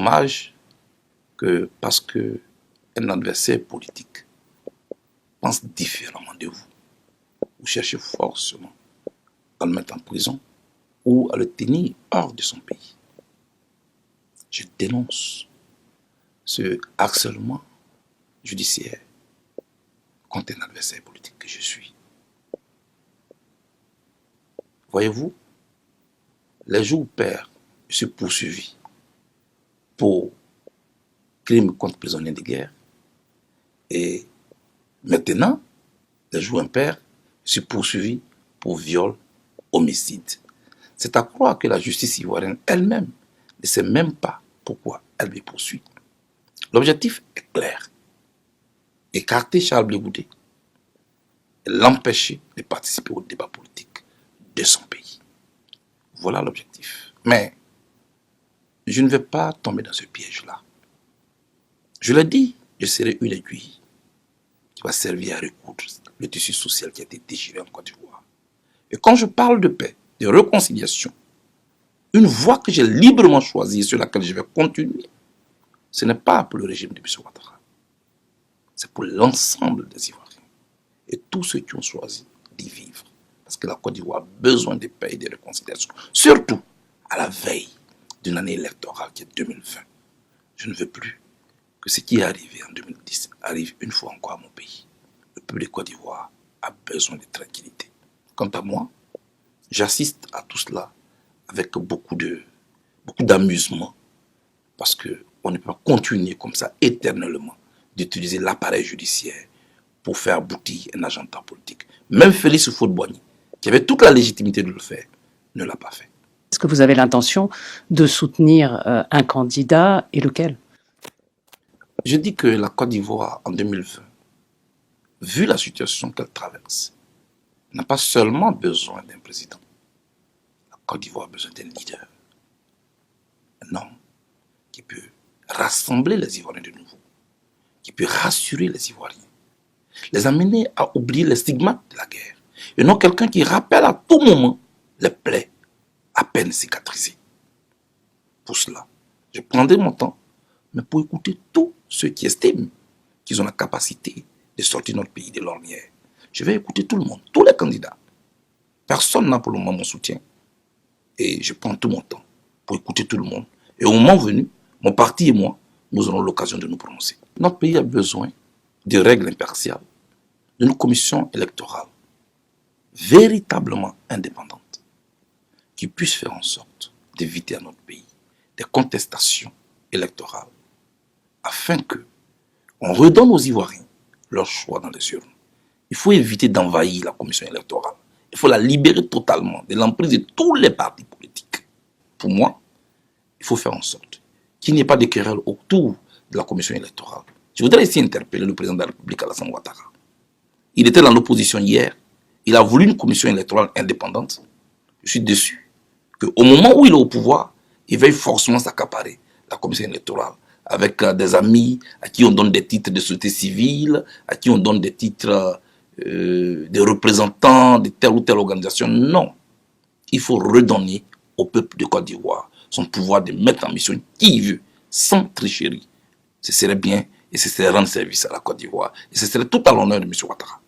dommage que parce qu'un adversaire politique pense différemment de vous, vous cherchez forcément à le mettre en prison ou à le tenir hors de son pays. Je dénonce ce harcèlement judiciaire contre un adversaire politique que je suis. Voyez-vous, les jours où père je suis poursuivi pour crime contre prisonniers de guerre, et maintenant, les jours impair, je suis poursuivi pour viol, homicide. C'est à croire que la justice ivoirienne elle-même ne sait même pas pourquoi elle me poursuit. L'objectif est clair. Écarter Charles Blé Goudé et l'empêcher de participer au débat politique de son pays. Voilà l'objectif. Mais je ne vais pas tomber dans ce piège-là. Je l'ai dit, je serai une aiguille qui va servir à recoudre le tissu social qui a été déchiré en Côte d'Ivoire. Et quand je parle de paix, de réconciliation, une voie que j'ai librement choisie et sur laquelle je vais continuer, ce n'est pas pour le régime de M. Ouattara. C'est pour l'ensemble des Ivoiriens et tous ceux qui ont choisi d'y vivre. Parce que la Côte d'Ivoire a besoin de paix et de réconciliation, surtout à la veille d'une année électorale qui est 2020. Je ne veux plus que ce qui est arrivé en 2010 arrive une fois encore à mon pays. Le peuple de Côte d'Ivoire a besoin de tranquillité. Quant à moi, j'assiste à tout cela avec beaucoup d'amusement, parce qu'on ne peut pas continuer comme ça éternellement d'utiliser l'appareil judiciaire pour faire aboutir un agenda politique. Même Félix Houphouët-Boigny, qui avait toute la légitimité de le faire, ne l'a pas fait. Est-ce que vous avez l'intention de soutenir un candidat et lequel? Je dis que la Côte d'Ivoire en 2020, vu la situation qu'elle traverse, n'a pas seulement besoin d'un président. La Côte d'Ivoire a besoin d'un leader. Un homme qui peut rassembler les Ivoiriens de nouveau, qui peut rassurer les Ivoiriens, les amener à oublier les stigmates de la guerre, et non quelqu'un qui rappelle à tout moment les plaies à peine cicatrisées. Pour cela, je prendrai mon temps, mais pour écouter tous ceux qui estiment qu'ils ont la capacité de sortir notre pays de l'ornière. Je vais écouter tout le monde, tous les candidats. Personne n'a pour le moment mon soutien. Et je prends tout mon temps pour écouter tout le monde. Et au moment venu, mon parti et moi, nous aurons l'occasion de nous prononcer. Notre pays a besoin de règles impartiales, d'une commission électorale véritablement indépendante, qui puisse faire en sorte d'éviter à notre pays des contestations électorales, afin que on redonne aux Ivoiriens leur choix dans les urnes. Il faut éviter d'envahir la commission électorale. Il faut la libérer totalement de l'emprise de tous les partis politiques. Pour moi, il faut faire en sorte qu'il n'y ait pas de querelle autour de la commission électorale. Je voudrais ici interpeller le président de la République, Alassane Ouattara. Il était dans l'opposition hier. Il a voulu une commission électorale indépendante. Je suis déçu qu'au moment où il est au pouvoir, il veuille forcément s'accaparer la commission électorale avec des amis à qui on donne des titres de société civile, à qui on donne des titres de représentants de telle ou telle organisation. Non. Il faut redonner au peuple de Côte d'Ivoire son pouvoir de mettre en mission qui veut, sans tricherie. Ce serait bien et ce serait rendre service à la Côte d'Ivoire. Et ce serait tout à l'honneur de M. Ouattara.